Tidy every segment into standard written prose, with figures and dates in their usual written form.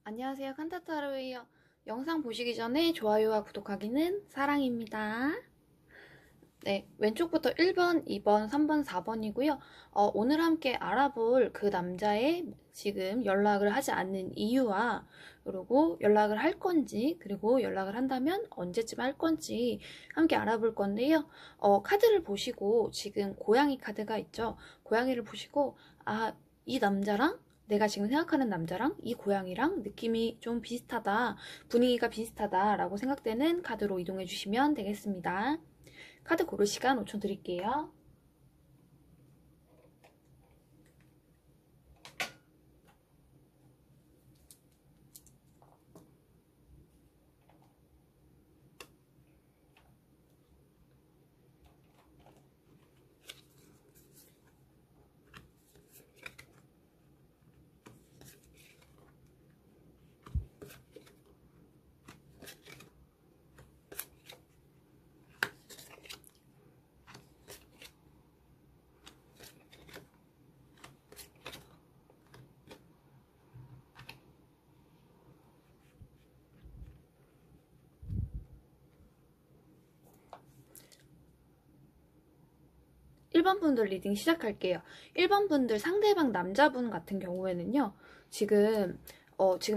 안녕하세요. 칸타타로예요. 영상 보시기 전에 좋아요와 구독하기는 사랑입니다. 네, 왼쪽부터 1번, 2번, 3번, 4번이고요. 오늘 함께 알아볼 그 남자의 지금 연락을 하지 않는 이유와 그리고 연락을 할 건지 그리고 연락을 한다면 언제쯤 할 건지 함께 알아볼 건데요. 카드를 보시고 지금 고양이 카드가 있죠. 고양이를 보시고 이 남자랑 내가 지금 생각하는 남자랑 이 고양이랑 느낌이 좀 비슷하다, 분위기가 비슷하다 라고 생각되는 카드로 이동해 주시면 되겠습니다. 카드 고를 시간 5초 드릴게요. 1번 분들 리딩 시작할게요. 1번 분들 상대방 남자분 같은 경우에는요. 지금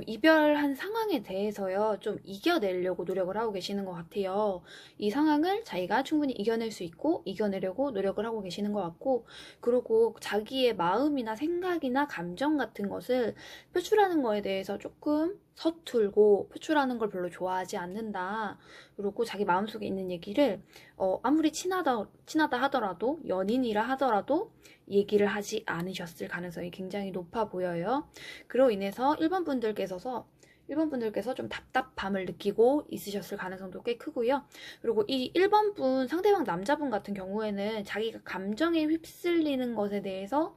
이별한 상황에 대해서요. 좀 이겨내려고 노력을 하고 계시는 것 같아요. 이 상황을 자기가 충분히 이겨낼 수 있고 이겨내려고 노력을 하고 계시는 것 같고, 그리고 자기의 마음이나 생각이나 감정 같은 것을 표출하는 거에 대해서 조금 서툴고 표출하는 걸 별로 좋아하지 않는다. 그리고 자기 마음속에 있는 얘기를 아무리 친하다 하더라도, 연인이라 하더라도 얘기를 하지 않으셨을 가능성이 굉장히 높아 보여요. 그로 인해서 1번 분들께서 좀 답답함을 느끼고 있으셨을 가능성도 꽤 크고요. 그리고 이 1번 분, 상대방 남자분 같은 경우에는 자기가 감정에 휩쓸리는 것에 대해서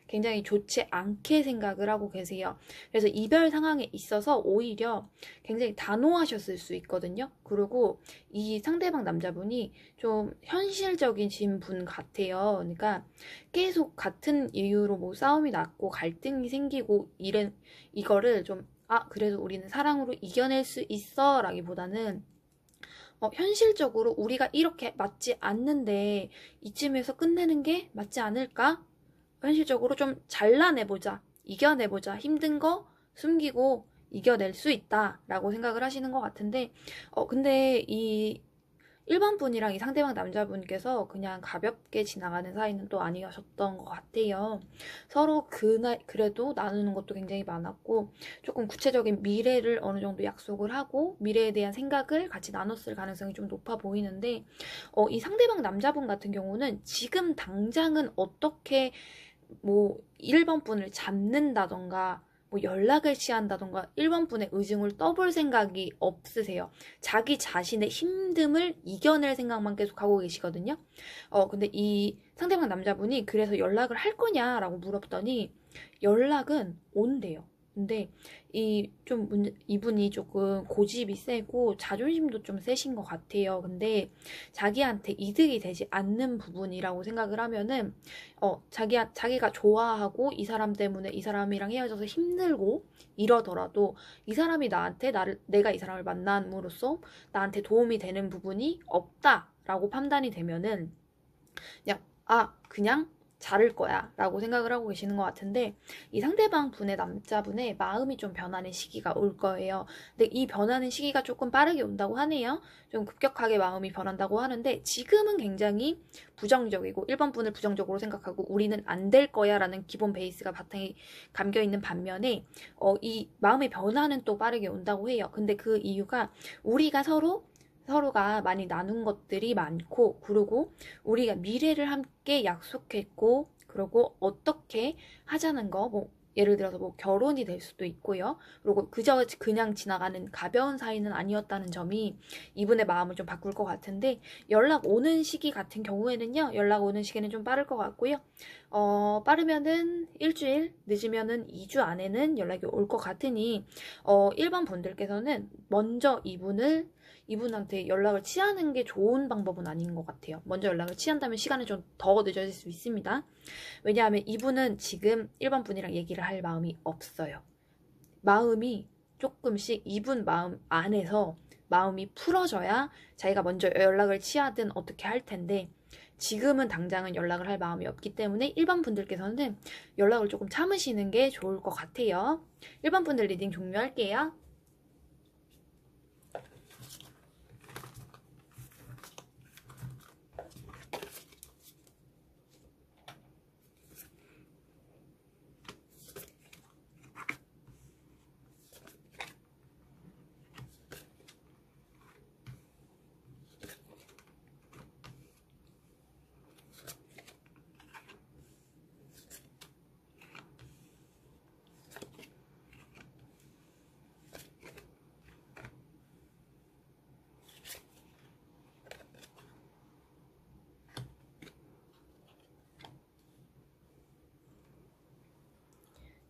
굉장히 좋지 않게 생각을 하고 계세요. 그래서 이별 상황에 있어서 오히려 굉장히 단호하셨을 수 있거든요. 그리고 이 상대방 남자분이 좀 현실적인 분 같아요. 그러니까 계속 같은 이유로 뭐 싸움이 났고 갈등이 생기고 이거를 좀 그래도 우리는 사랑으로 이겨낼 수 있어 라기보다는 현실적으로 우리가 이렇게 맞지 않는데 이쯤에서 끝내는 게 맞지 않을까? 현실적으로 좀 잘라내보자, 이겨내보자, 힘든 거 숨기고 이겨낼 수 있다 라고 생각을 하시는 것 같은데, 근데 이 1번 분이랑 이 상대방 남자분께서 그냥 가볍게 지나가는 사이는 또 아니셨던 것 같아요. 서로 그래도 나누는 것도 굉장히 많았고, 조금 구체적인 미래를 어느 정도 약속을 하고, 미래에 대한 생각을 같이 나눴을 가능성이 좀 높아 보이는데, 이 상대방 남자분 같은 경우는 지금 당장은 어떻게 뭐 1번 분을 잡는다던가 뭐 연락을 취한다던가 1번 분의 의중을 떠볼 생각이 없으세요. 자기 자신의 힘듦을 이겨낼 생각만 계속 하고 계시거든요. 근데 이 상대방 남자분이 그래서 연락을 할 거냐라고 물었더니 연락은 온대요. 근데 이분이 조금 고집이 세고 자존심도 좀 세신 것 같아요. 근데 자기한테 이득이 되지 않는 부분이라고 생각을 하면은 자기가 좋아하고 이 사람 때문에 이 사람이랑 헤어져서 힘들고 이러더라도 이 사람이 내가 이 사람을 만남으로써 나한테 도움이 되는 부분이 없다라고 판단이 되면은 그냥 자를 거야 라고 생각을 하고 계시는 것 같은데, 이 상대방 분의 남자분의 마음이 좀 변하는 시기가 올 거예요. 근데 이 변하는 시기가 조금 빠르게 온다고 하네요. 좀 급격하게 마음이 변한다고 하는데, 지금은 굉장히 부정적이고 1번 분을 부정적으로 생각하고 우리는 안 될 거야 라는 기본 베이스가 바탕에 감겨 있는 반면에 이 마음의 변화는 또 빠르게 온다고 해요. 근데 그 이유가 우리가 서로가 많이 나눈 것들이 많고, 그리고 우리가 미래를 함께 약속했고, 그리고 어떻게 하자는 거, 뭐 예를 들어서 뭐 결혼이 될 수도 있고요. 그리고 그냥 지나가는 가벼운 사이는 아니었다는 점이 이분의 마음을 좀 바꿀 것 같은데, 연락 오는 시기 같은 경우에는요, 연락 오는 시기는 좀 빠를 것 같고요. 빠르면은 일주일, 늦으면은 2주 안에는 연락이 올 것 같으니 1번 분들께서는 먼저 이분한테 연락을 취하는 게 좋은 방법은 아닌 것 같아요. 먼저 연락을 취한다면 시간이 좀 더 늦어질 수 있습니다. 왜냐하면 이분은 지금 1번 분이랑 얘기를 할 마음이 없어요. 마음이 조금씩 이분 마음 안에서 마음이 풀어져야 자기가 먼저 연락을 취하든 어떻게 할 텐데, 지금은 당장은 연락을 할 마음이 없기 때문에 일반 분들께서는 연락을 조금 참으시는 게 좋을 것 같아요. 일반 분들 리딩 종료할게요.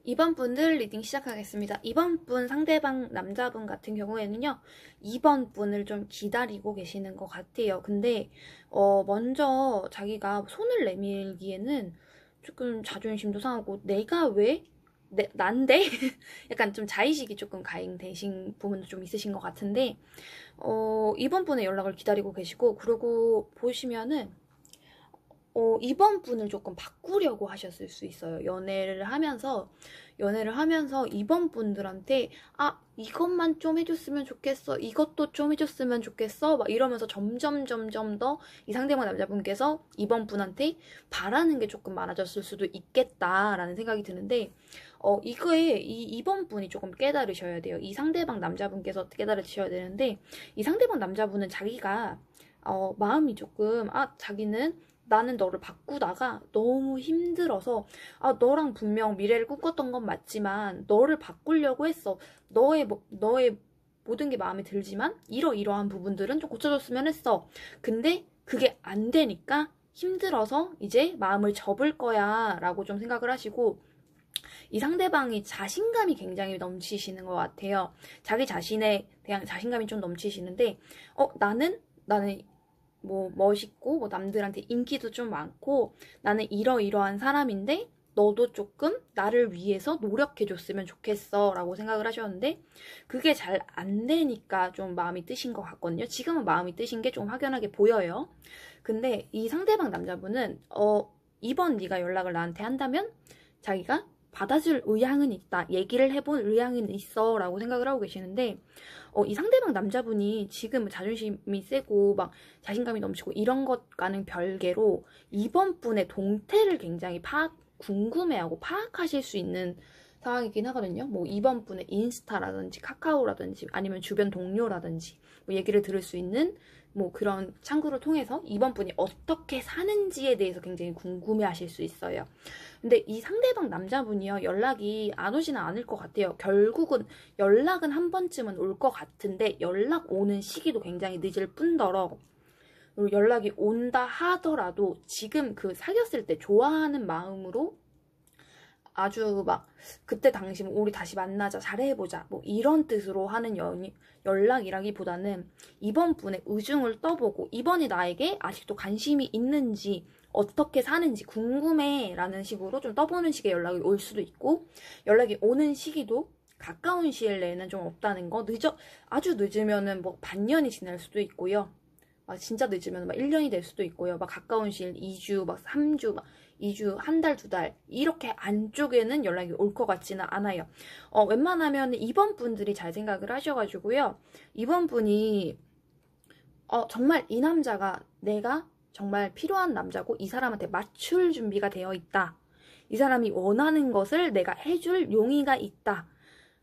2번 분들 리딩 시작하겠습니다. 2번 분 상대방 남자분 같은 경우에는요, 2번 분을 좀 기다리고 계시는 것 같아요. 근데 먼저 자기가 손을 내밀기에는 조금 자존심도 상하고, 내가 왜? 난데? 약간 좀 자의식이 조금 가행되신 부분도 좀 있으신 것 같은데, 2번 분의 연락을 기다리고 계시고, 그리고 보시면은 이번 분을 조금 바꾸려고 하셨을 수 있어요. 연애를 하면서 이번 분들한테, 아, 이것만 좀 해줬으면 좋겠어. 이것도 좀 해줬으면 좋겠어. 막 이러면서 점점 더 이 상대방 남자분께서 이번 분한테 바라는 게 조금 많아졌을 수도 있겠다라는 생각이 드는데, 이번 분이 조금 깨달으셔야 돼요. 이 상대방 남자분께서 깨달으셔야 되는데, 이 상대방 남자분은 자기가, 마음이 조금, 자기는 나는 너를 바꾸다가 너무 힘들어서, 너랑 분명 미래를 꿈꿨던 건 맞지만 너를 바꾸려고 했어. 너의 모든 게 마음에 들지만 이러이러한 부분들은 좀 고쳐줬으면 했어. 근데 그게 안 되니까 힘들어서 이제 마음을 접을 거야 라고 좀 생각을 하시고, 이 상대방이 자신감이 굉장히 넘치시는 것 같아요. 자기 자신에 대한 자신감이 좀 넘치시는데, 나는 뭐 멋있고 뭐 남들한테 인기도 좀 많고 나는 이러이러한 사람인데 너도 조금 나를 위해서 노력해줬으면 좋겠어 라고 생각을 하셨는데, 그게 잘 안 되니까 좀 마음이 뜨신 것 같거든요. 지금은 마음이 뜨신 게 좀 확연하게 보여요. 근데 이 상대방 남자분은 이번 네가 연락을 나한테 한다면 자기가 받아줄 의향은 있다, 얘기를 해볼 의향은 있어 라고 생각을 하고 계시는데, 이 상대방 남자분이 지금 자존심이 세고 막 자신감이 넘치고 이런 것과는 별개로 이번 분의 동태를 굉장히 궁금해하고 파악하실 수 있는 상황이긴 하거든요. 뭐 이번 분의 인스타라든지 카카오라든지 아니면 주변 동료라든지 뭐 얘기를 들을 수 있는 뭐 그런 창구를 통해서 이번 분이 어떻게 사는지에 대해서 굉장히 궁금해 하실 수 있어요. 근데 이 상대방 남자분이요, 연락이 안 오지는 않을 것 같아요. 결국은 연락은 한 번쯤은 올 것 같은데 연락 오는 시기도 굉장히 늦을 뿐더러, 그리고 연락이 온다 하더라도 지금 그 사귀었을 때 좋아하는 마음으로 아주 막 그때 당시 뭐 우리 다시 만나자, 잘해보자 뭐 이런 뜻으로 하는 연락이라기보다는 이번 분의 의중을 떠보고 이번이 나에게 아직도 관심이 있는지 어떻게 사는지 궁금해 라는 식으로 좀 떠보는 식의 연락이 올 수도 있고, 연락이 오는 시기도 가까운 시일 내에는 좀 없다는 거. 아주 늦으면은 뭐 반년이 지날 수도 있고요. 진짜 늦으면 막 1년이 될 수도 있고요. 막 가까운 시일 2주, 막 3주, 막 2주, 한 달, 두 달 이렇게 안쪽에는 연락이 올 것 같지는 않아요. 웬만하면 이번 분들이 잘 생각을 하셔가지고요. 이번 분이 정말 이 남자가 내가 정말 필요한 남자고 이 사람한테 맞출 준비가 되어 있다. 이 사람이 원하는 것을 내가 해줄 용의가 있다.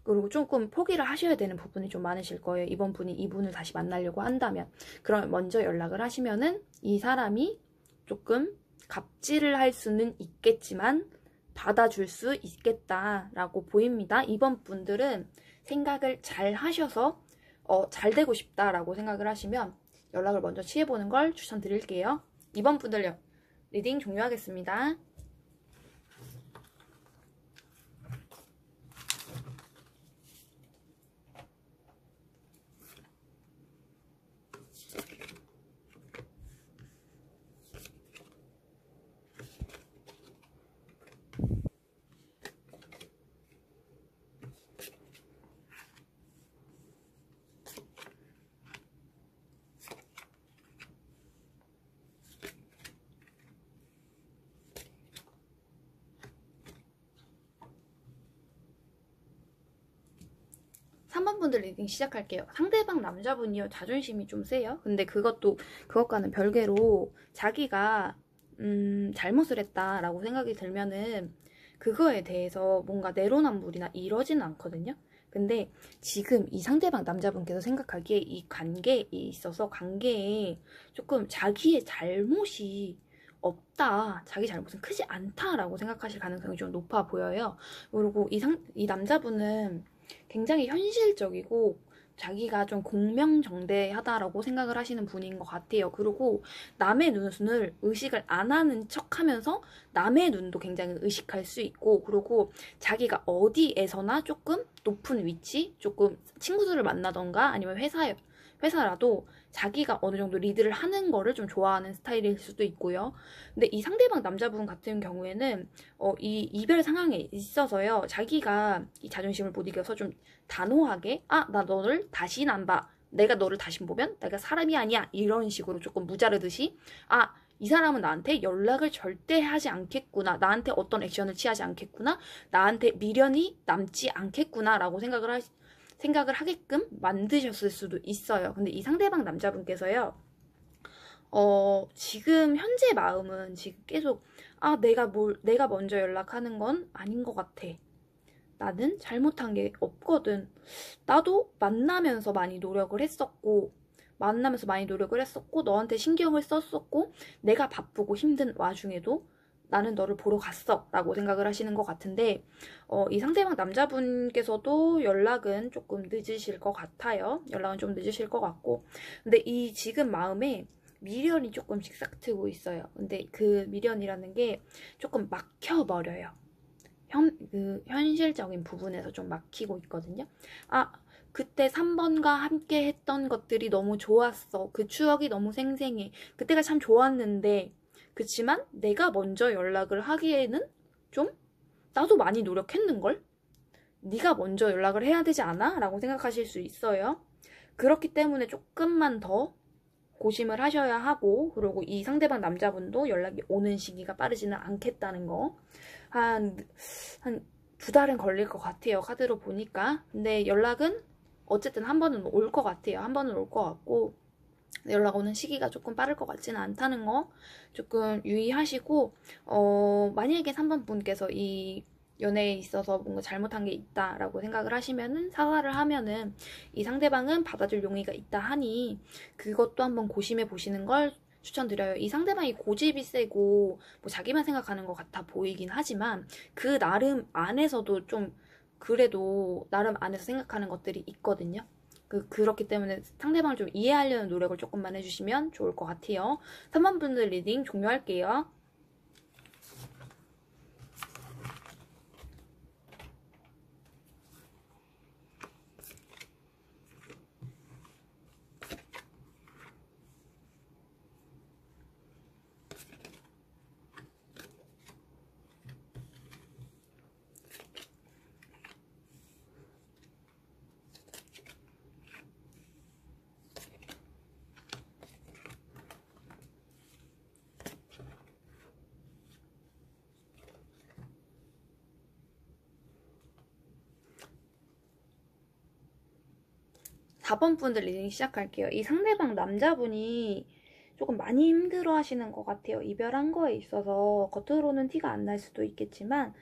그리고 조금 포기를 하셔야 되는 부분이 좀 많으실 거예요. 이번 분이 이분을 다시 만나려고 한다면. 그러면 먼저 연락을 하시면은 이 사람이 조금 갑질을 할 수는 있겠지만 받아줄 수 있겠다라고 보입니다. 이번 분들은 생각을 잘 하셔서 잘 되고 싶다라고 생각을 하시면 연락을 먼저 취해보는 걸 추천드릴게요. 이번 분들 리딩 종료하겠습니다. 3번 분들 리딩 시작할게요. 상대방 남자분이요. 자존심이 좀 세요. 근데 그것과는 별개로 자기가 잘못을 했다라고 생각이 들면은 그거에 대해서 뭔가 내로남불이나 이러지는 않거든요. 근데 지금 이 상대방 남자분께서 생각하기에 이 관계에 있어서 관계에 조금 자기의 잘못이 없다, 자기 잘못은 크지 않다라고 생각하실 가능성이 좀 높아 보여요. 그리고 이 남자분은 굉장히 현실적이고 자기가 좀 공명정대하다라고 생각을 하시는 분인 것 같아요. 그리고 남의 눈을 의식을 안 하는 척 하면서 남의 눈도 굉장히 의식할 수 있고, 그리고 자기가 어디에서나 조금 높은 위치, 조금 친구들을 만나던가 아니면 회사라도 자기가 어느 정도 리드를 하는 거를 좀 좋아하는 스타일일 수도 있고요. 근데 이 상대방 남자분 같은 경우에는 이 이별 상황에 있어서요, 자기가 이 자존심을 못 이겨서 좀 단호하게 나 너를 다시는 안 봐, 내가 너를 다시 보면 내가 사람이 아니야, 이런 식으로 조금 무자르듯이 이 사람은 나한테 연락을 절대 하지 않겠구나, 나한테 어떤 액션을 취하지 않겠구나, 나한테 미련이 남지 않겠구나 라고 생각을 하게끔 만드셨을 수도 있어요. 근데 이 상대방 남자분께서요, 지금 현재 마음은 지금 계속 내가 먼저 연락하는 건 아닌 것 같아, 나는 잘못한 게 없거든, 나도 만나면서 많이 노력을 했었고 너한테 신경을 썼었고 내가 바쁘고 힘든 와중에도 나는 너를 보러 갔어 라고 생각을 하시는 것 같은데, 이 상대방 남자분께서도 연락은 조금 늦으실 것 같아요. 연락은 좀 늦으실 것 같고, 근데 이 지금 마음에 미련이 조금씩 싹 트고 있어요. 근데 그 미련이라는 게 조금 막혀버려요. 현실적인 부분에서 좀 막히고 있거든요. 그때 3번과 함께 했던 것들이 너무 좋았어. 그 추억이 너무 생생해. 그때가 참 좋았는데, 그치만 내가 먼저 연락을 하기에는 좀 나도 많이 노력했는걸? 네가 먼저 연락을 해야 되지 않아? 라고 생각하실 수 있어요. 그렇기 때문에 조금만 더 고심을 하셔야 하고, 그리고 이 상대방 남자분도 연락이 오는 시기가 빠르지는 않겠다는 거. 한 2달은 걸릴 것 같아요, 카드로 보니까. 근데 연락은 어쨌든 한 번은 올 것 같아요. 한 번은 올 것 같고, 연락 오는 시기가 조금 빠를 것 같지는 않다는 거 조금 유의하시고, 만약에 3번 분께서 이 연애에 있어서 뭔가 잘못한 게 있다라고 생각을 하시면은, 사과를 하면은 이 상대방은 받아줄 용의가 있다 하니 그것도 한번 고심해 보시는 걸 추천드려요. 이 상대방이 고집이 세고 뭐 자기만 생각하는 것 같아 보이긴 하지만 그 나름 안에서도 좀 그래도 나름 안에서 생각하는 것들이 있거든요. 그렇기 때문에 상대방을 좀 이해하려는 노력을 조금만 해주시면 좋을 것 같아요. 3번 분들 리딩 종료할게요. 4번 분들 리딩 시작할게요. 이 상대방 남자분이 조금 많이 힘들어 하시는 것 같아요. 이별한 거에 있어서 겉으로는 티가 안 날 수도 있겠지만,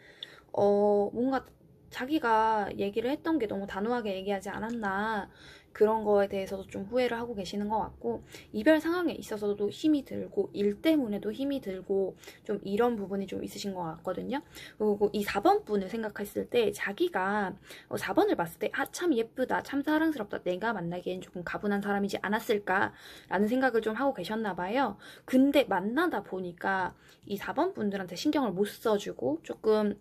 뭔가 자기가 얘기를 했던 게 너무 단호하게 얘기하지 않았나, 그런 거에 대해서도 좀 후회를 하고 계시는 것 같고, 이별 상황에 있어서도 힘이 들고 일 때문에도 힘이 들고 좀 이런 부분이 좀 있으신 것 같거든요. 그리고 이 4번 분을 생각했을 때 자기가 4번을 봤을 때 참 예쁘다, 참 사랑스럽다, 내가 만나기엔 조금 가분한 사람이지 않았을까 라는 생각을 좀 하고 계셨나 봐요. 근데 만나다 보니까 이 4번 분들한테 신경을 못 써주고 조금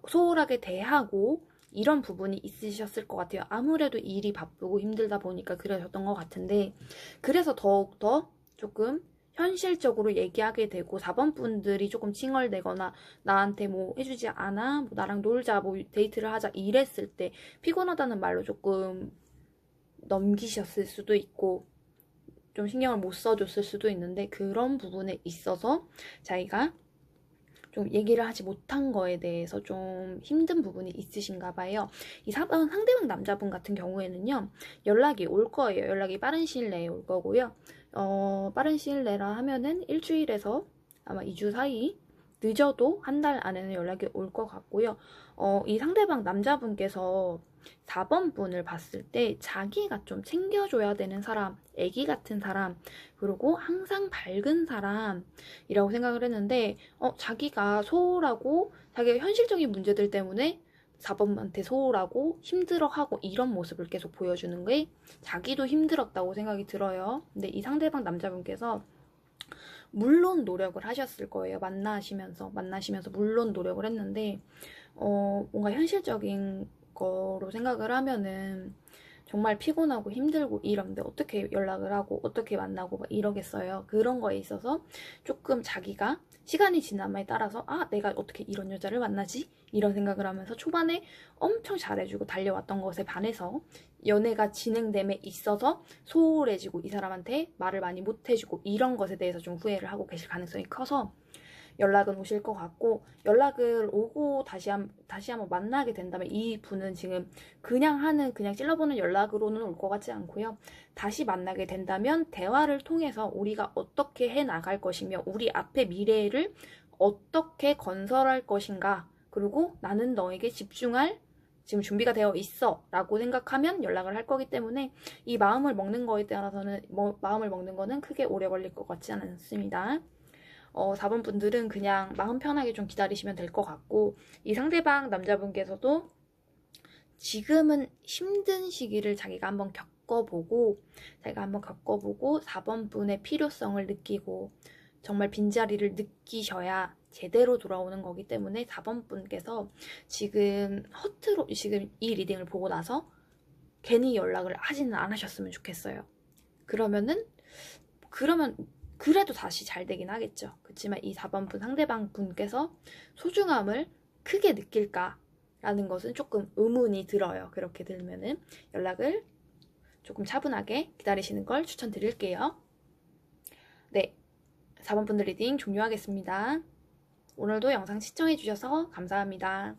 소홀하게 대하고 이런 부분이 있으셨을 것 같아요. 아무래도 일이 바쁘고 힘들다 보니까 그러셨던 것 같은데, 그래서 더욱더 조금 현실적으로 얘기하게 되고 4번 분들이 조금 칭얼대거나 나한테 뭐 해주지 않아? 뭐 나랑 놀자, 뭐 데이트를 하자 이랬을 때 피곤하다는 말로 조금 넘기셨을 수도 있고 좀 신경을 못 써줬을 수도 있는데, 그런 부분에 있어서 자기가 좀 얘기를 하지 못한 거에 대해서 좀 힘든 부분이 있으신가 봐요. 이 상대방 남자분 같은 경우에는요, 연락이 올 거예요. 연락이 빠른 시일 내에 올 거고요. 빠른 시일 내라 하면은 일주일에서 아마 2주 사이, 늦어도 한 달 안에는 연락이 올 것 같고요. 이 상대방 남자분께서 4번 분을 봤을 때 자기가 좀 챙겨줘야 되는 사람, 애기 같은 사람, 그리고 항상 밝은 사람이라고 생각을 했는데, 자기가 소홀하고 자기가 현실적인 문제들 때문에 4번한테 소홀하고 힘들어하고 이런 모습을 계속 보여주는 게 자기도 힘들었다고 생각이 들어요. 근데 이 상대방 남자분께서 물론 노력을 하셨을 거예요. 만나시면서 물론 노력을 했는데 뭔가 현실적인 거로 생각을 하면은 정말 피곤하고 힘들고 이런데 어떻게 연락을 하고 어떻게 만나고 막 이러겠어요. 그런 거에 있어서 조금 자기가 시간이 지남에 따라서 내가 어떻게 이런 여자를 만나지? 이런 생각을 하면서 초반에 엄청 잘해주고 달려왔던 것에 반해서 연애가 진행됨에 있어서 소홀해지고 이 사람한테 말을 많이 못해주고 이런 것에 대해서 좀 후회를 하고 계실 가능성이 커서 연락은 오실 것 같고, 연락을 오고 다시 한번 만나게 된다면 이 분은 지금 그냥 찔러보는 연락으로는 올 것 같지 않고요. 다시 만나게 된다면 대화를 통해서 우리가 어떻게 해나갈 것이며 우리 앞의 미래를 어떻게 건설할 것인가, 그리고 나는 너에게 집중할 지금 준비가 되어 있어 라고 생각하면 연락을 할 거기 때문에 이 마음을 먹는 거에 따라서는 마음을 먹는 거는 크게 오래 걸릴 것 같지 않습니다. 4번 분들은 그냥 마음 편하게 좀 기다리시면 될 것 같고, 이 상대방 남자분께서도 지금은 힘든 시기를 자기가 한번 겪어보고 4번 분의 필요성을 느끼고 정말 빈자리를 느끼셔야 제대로 돌아오는 거기 때문에 4번 분께서 지금 지금 이 리딩을 보고 나서 괜히 연락을 하지는 않으셨으면 좋겠어요. 그러면 그래도 다시 잘 되긴 하겠죠. 그렇지만 이 4번 분 상대방 분께서 소중함을 크게 느낄까라는 것은 조금 의문이 들어요. 그렇게 들면은 연락을 조금 차분하게 기다리시는 걸 추천드릴게요. 네, 4번 분들 리딩 종료하겠습니다. 오늘도 영상 시청해주셔서 감사합니다.